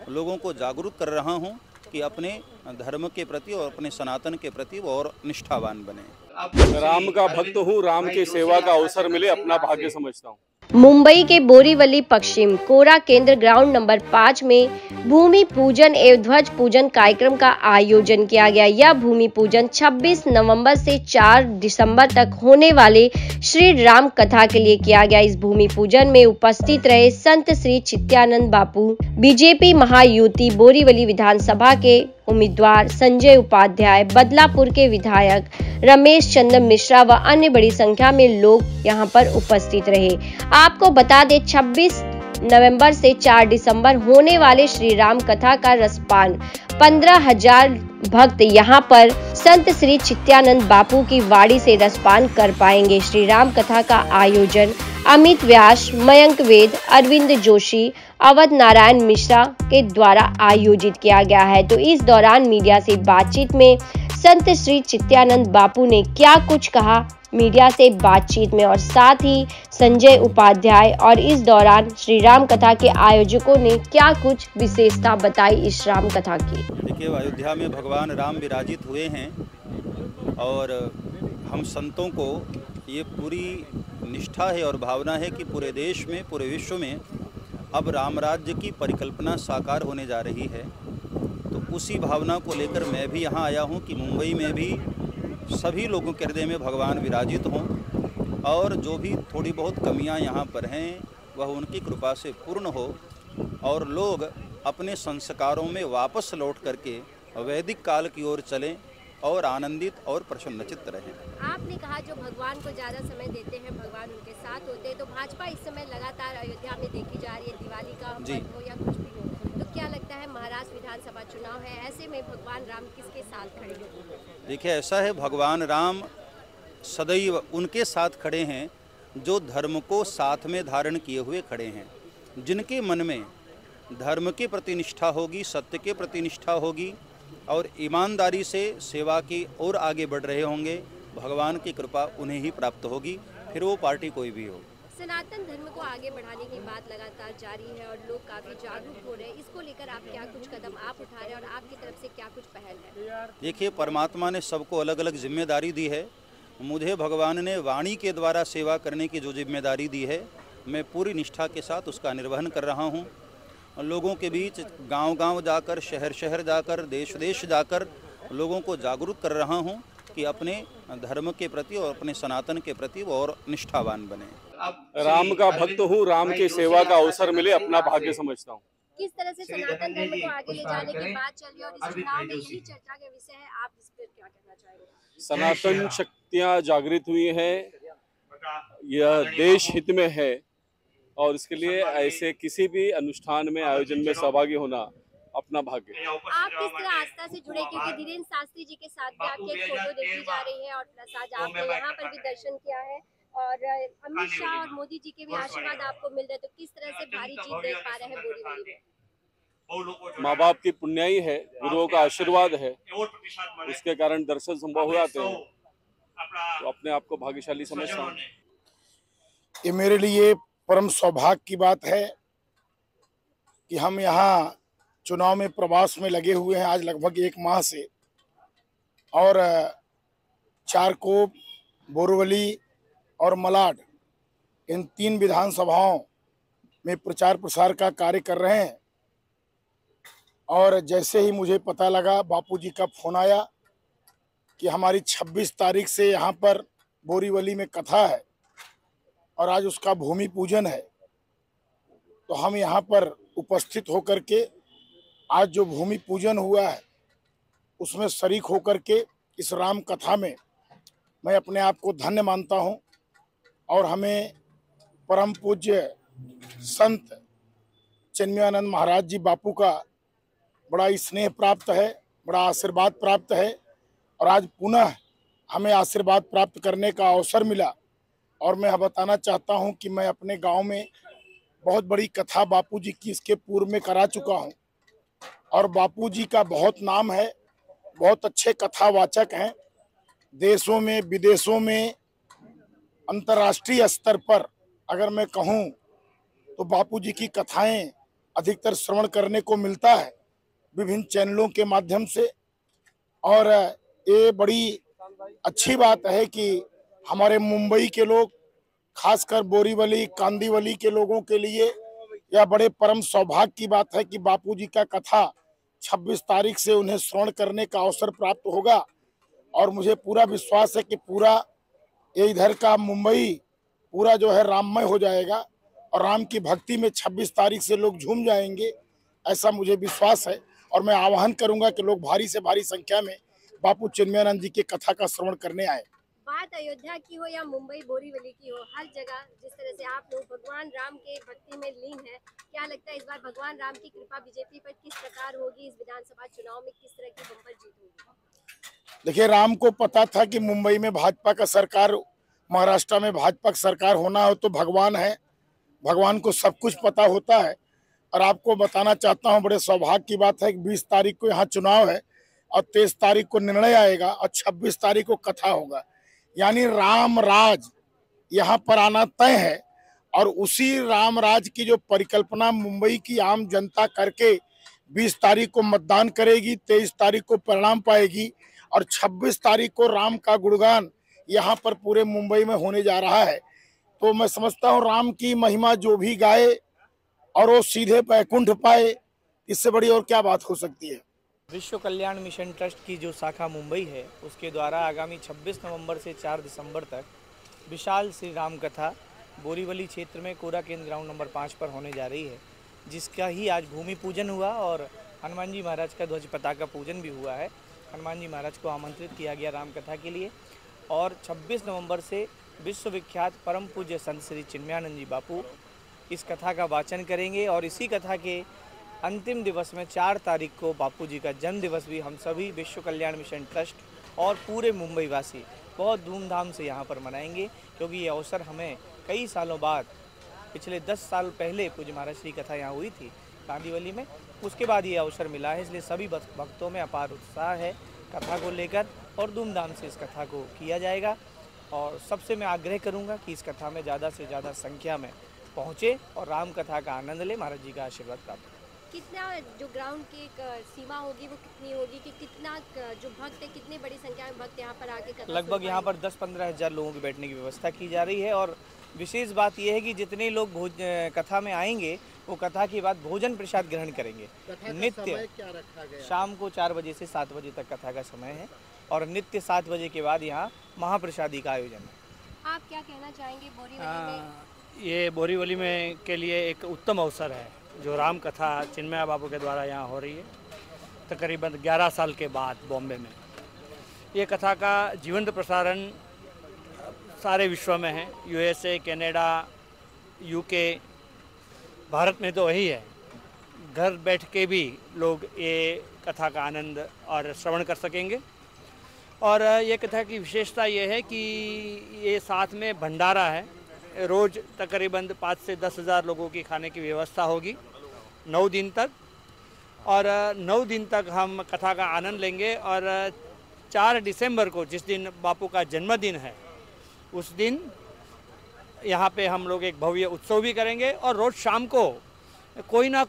लोगों को जागरूक कर रहा हूं कि अपने धर्म के प्रति और अपने सनातन के प्रति वो और निष्ठावान बने। राम का भक्त हूँ, राम की सेवा का अवसर मिले अपना भाग्य समझता हूँ। मुंबई के बोरीवली पश्चिम कोरा केंद्र ग्राउंड नंबर 5 में भूमि पूजन एवं ध्वज पूजन कार्यक्रम का आयोजन किया गया। यह भूमि पूजन 26 नवंबर से 4 दिसंबर तक होने वाले श्री राम कथा के लिए किया गया। इस भूमि पूजन में उपस्थित रहे संत श्री चित्यानंद बापू, बीजेपी महायुति बोरीवली विधानसभा के उम्मीदवार संजय उपाध्याय, बदलापुर के विधायक रमेश चंद्र मिश्रा व अन्य बड़ी संख्या में लोग यहां पर उपस्थित रहे। आपको बता दें 26 नवंबर से 4 दिसंबर होने वाले श्री राम कथा का रसपान 15,000 भक्त यहां पर संत श्री चित्यानंद बापू की वाड़ी से रसपान कर पाएंगे। श्री राम कथा का आयोजन अमित व्यास, मयंक वेद, अरविंद जोशी, अवध नारायण मिश्रा के द्वारा आयोजित किया गया है। तो इस दौरान मीडिया से बातचीत में संत श्री चित्यानंद बापू ने क्या कुछ कहा मीडिया से बातचीत में, और साथ ही संजय उपाध्याय और इस दौरान श्री राम कथा के आयोजकों ने क्या कुछ विशेषता बताई इस राम कथा की। देखिए, अयोध्या में भगवान राम विराजित हुए हैं और हम संतों को ये पूरी निष्ठा है और भावना है कि पूरे देश में, पूरे विश्व में अब राम राज्य की परिकल्पना साकार होने जा रही है। तो उसी भावना को लेकर मैं भी यहाँ आया हूँ कि मुंबई में भी सभी लोगों के हृदय में भगवान विराजित हों और जो भी थोड़ी बहुत कमियाँ यहाँ पर हैं वह उनकी कृपा से पूर्ण हो और लोग अपने संस्कारों में वापस लौट करके वैदिक काल की ओर चलें और आनंदित और प्रसन्नचित्त रहें। आपने कहा जो भगवान को ज्यादा समय देते हैं भगवान उनके साथ होते हैं, तो भाजपा इस समय लगातार अयोध्या में देखी जा रही है, दिवाली का पर्व हो या कुछ भी हो, तो क्या लगता है महाराष्ट्र विधानसभा चुनाव है, ऐसे में भगवान राम किसके साथ खड़े हैं? देखिए, ऐसा है, भगवान राम सदैव उनके साथ खड़े हैं जो धर्म को साथ में धारण किए हुए खड़े हैं, जिनके मन में धर्म के प्रति निष्ठा होगी, सत्य के प्रति निष्ठा होगी और ईमानदारी से सेवा की ओर आगे बढ़ रहे होंगे। भगवान की कृपा उन्हें ही प्राप्त होगी, फिर वो पार्टी कोई भी हो। सनातन धर्म को आगे बढ़ाने की बात लगातार जारी है और लोग काफी जागरूक हो रहे हैं, इसको लेकर आप क्या कुछ कदम आप उठा रहे हैं और आपकी तरफ से क्या कुछ पहल है? देखिए, परमात्मा ने सबको अलग अलग जिम्मेदारी दी है। मुझे भगवान ने वाणी के द्वारा सेवा करने की जो जिम्मेदारी दी है, मैं पूरी निष्ठा के साथ उसका निर्वहन कर रहा हूँ। लोगों के बीच गांव-गांव जाकर, शहर-शहर जाकर, देश-देश जाकर लोगों को जागरूक कर रहा हूं कि अपने धर्म के प्रति और अपने सनातन के प्रति वो और निष्ठावान बने। राम का भक्त हूँ, राम की सेवा का अवसर मिले अपना भाग्य समझता हूँ। किस तरह से सनातन धर्म को आगे ले जाने की बात चल रही है और इस चुनाव में यही चर्चा का विषय है, आप इस पर क्या कहना चाहेंगे? सनातन शक्तियाँ जागृत हुई हैं, यह देश हित में है और इसके लिए ऐसे किसी भी अनुष्ठान में, आयोजन में सहभागी होना अपना भाग्य। आप किस तरह आस्था से जुड़े, क्योंकि धीरेन्द्र शास्त्री जी के साथ भी आपकी एक फोटो देखी जा रही है और प्लस आज आपने यहाँ पर भी दर्शन किया है और अमित शाह और मोदी जी के भी आशीर्वाद आपको मिल रहे, तो किस तरह से भारी जीत देख पा रहे हैं बोरीवली में? माँ बाप की पुण्याई है, गुरुओं का आशीर्वाद है, उसके कारण दर्शन संभव हो जाते हैं, तो अपने आप को भाग्यशाली समझता हूँ। ये मेरे लिए परम सौभाग्य की बात है कि हम यहाँ चुनाव में प्रवास में लगे हुए हैं आज लगभग 1 माह से, और चारकोप, बोरीवली और मलाड इन 3 विधानसभाओं में प्रचार प्रसार का कार्य कर रहे हैं। और जैसे ही मुझे पता लगा, बापूजी का फोन आया कि हमारी 26 तारीख से यहाँ पर बोरीवली में कथा है और आज उसका भूमि पूजन है, तो हम यहाँ पर उपस्थित होकर के आज जो भूमि पूजन हुआ है उसमें शरीक होकर के इस राम कथा में मैं अपने आप को धन्य मानता हूँ। और हमें परम पूज्य संत चिन्मयानंद महाराज जी बापू का बड़ा स्नेह प्राप्त है, बड़ा आशीर्वाद प्राप्त है और आज पुनः हमें आशीर्वाद प्राप्त करने का अवसर मिला। और मैं बताना चाहता हूं कि मैं अपने गांव में बहुत बड़ी कथा बापूजी की इसके पूर्व में करा चुका हूं और बापूजी का बहुत नाम है, बहुत अच्छे कथावाचक हैं। देशों में, विदेशों में, अंतर्राष्ट्रीय स्तर पर अगर मैं कहूं तो बापूजी की कथाएं अधिकतर श्रवण करने को मिलता है विभिन्न चैनलों के माध्यम से। और ये बड़ी अच्छी बात है कि हमारे मुंबई के लोग, खासकर बोरीवली कांदिवली के लोगों के लिए यह बड़े परम सौभाग्य की बात है कि बापूजी का कथा 26 तारीख से उन्हें श्रवण करने का अवसर प्राप्त होगा। और मुझे पूरा विश्वास है कि पूरा ये इधर का मुंबई पूरा जो है राममय हो जाएगा और राम की भक्ति में 26 तारीख से लोग झूम जाएंगे, ऐसा मुझे विश्वास है। और मैं आह्वान करूंगा कि लोग भारी से भारी संख्या में बापू चिन्मयानंद जी की कथा का श्रवण करने आए। बात अयोध्या की हो या मुंबई बोरीवली की हो, हर जगह जिस तरह से आप लोग भगवान राम के भक्ति में लीन है, क्या लगता है इस बार भगवान राम की कृपा बीजेपी पर किस प्रकार होगी? इस विधानसभा चुनाव में किस तरह की बम्पर जीत होगी? देखिए, राम को पता था कि मुंबई में भाजपा का सरकार, महाराष्ट्र में भाजपा का सरकार होना हो तो भगवान है, भगवान को सब कुछ पता होता है। और आपको बताना चाहता हूं, बड़े सौभाग्य की बात है कि 20 तारीख को यहाँ चुनाव है और 23 तारीख को निर्णय आएगा और 26 तारीख को कथा होगा। यानी राम राज यहाँ पर आना तय है। और उसी राम राज की जो परिकल्पना मुंबई की आम जनता करके 20 तारीख को मतदान करेगी, 23 तारीख को परिणाम पाएगी और 26 तारीख को राम का गुणगान यहाँ पर पूरे मुंबई में होने जा रहा है। तो मैं समझता हूँ राम की महिमा जो भी गाए और वो सीधे बैकुंठ पाए, इससे बड़ी और क्या बात हो सकती है। विश्व कल्याण मिशन ट्रस्ट की जो शाखा मुंबई है, उसके द्वारा आगामी 26 नवंबर से 4 दिसंबर तक विशाल श्री राम कथा बोरीवली क्षेत्र में कोरा केंद्र ग्राउंड नंबर 5 पर होने जा रही है, जिसका ही आज भूमि पूजन हुआ और हनुमान जी महाराज का ध्वज पताका पूजन भी हुआ है। हनुमान जी महाराज को आमंत्रित किया गया राम कथा के लिए। और 26 नवंबर से विश्वविख्यात परम पूज्य संत श्री चिन्मयानंद जी बापू इस कथा का वाचन करेंगे। और इसी कथा के अंतिम दिवस में 4 तारीख को बापू जी का जन्म दिवस भी हम सभी विश्व कल्याण मिशन ट्रस्ट और पूरे मुंबई वासी बहुत धूमधाम से यहाँ पर मनाएंगे, क्योंकि ये अवसर हमें कई सालों बाद, पिछले 10 साल पहले पूज्य महाराज श्री कथा यहाँ हुई थी कांदिवली में, उसके बाद ये अवसर मिला है। इसलिए सभी भक्तों में अपार उत्साह है कथा को लेकर और धूमधाम से इस कथा को किया जाएगा। और सबसे मैं आग्रह करूँगा कि इस कथा में ज़्यादा से ज़्यादा संख्या में पहुँचे और राम कथा का आनंद ले, महाराज जी का आशीर्वाद प्राप्त। कितना जो ग्राउंड की सीमा होगी वो कितनी होगी कि कितना जो भक्त है, कितनी बड़ी संख्या में भक्त यहाँ पर आके कथा? लगभग यहाँ पर 10-15 हज़ार लोगों की बैठने की व्यवस्था की जा रही है। और विशेष बात यह है कि जितने लोग कथा में आएंगे वो कथा के बाद भोजन प्रसाद ग्रहण करेंगे। नित्य क्या रखा गया? शाम को 4 बजे से 7 बजे तक कथा का समय है और नित्य 7 बजे के बाद यहाँ महाप्रसादी का आयोजन है। आप क्या कहना चाहेंगे बोरीवली में? ये बोरीवली में के लिए एक उत्तम अवसर है जो राम कथा चिन्मया बापू के द्वारा यहाँ हो रही है, तकरीबन 11 साल के बाद बॉम्बे में। ये कथा का जीवंत प्रसारण सारे विश्व में है, USA, कनाडा, UK, भारत में तो वही है। घर बैठ के भी लोग ये कथा का आनंद और श्रवण कर सकेंगे। और ये कथा की विशेषता ये है कि ये साथ में भंडारा है। रोज़ तकरीबन 5 से 10 हज़ार लोगों की खाने की व्यवस्था होगी 9 दिन तक। और 9 दिन तक हम कथा का आनंद लेंगे। और 4 दिसंबर को, जिस दिन बापू का जन्मदिन है, उस दिन यहाँ पे हम लोग एक भव्य उत्सव भी करेंगे और रोज़ शाम को कोई ना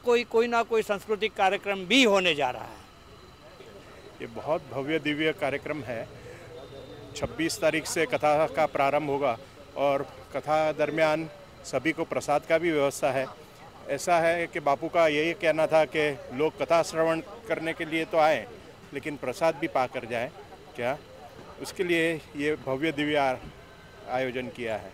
कोई सांस्कृतिक कार्यक्रम भी होने जा रहा है। ये बहुत भव्य दिव्य कार्यक्रम है। 26 तारीख से कथा का प्रारंभ होगा और कथा दरमियान सभी को प्रसाद का भी व्यवस्था है। ऐसा है कि बापू का यही कहना था कि लोग कथा श्रवण करने के लिए तो आए लेकिन प्रसाद भी पा कर जाएं। क्या उसके लिए ये भव्य दिव्य आयोजन किया है।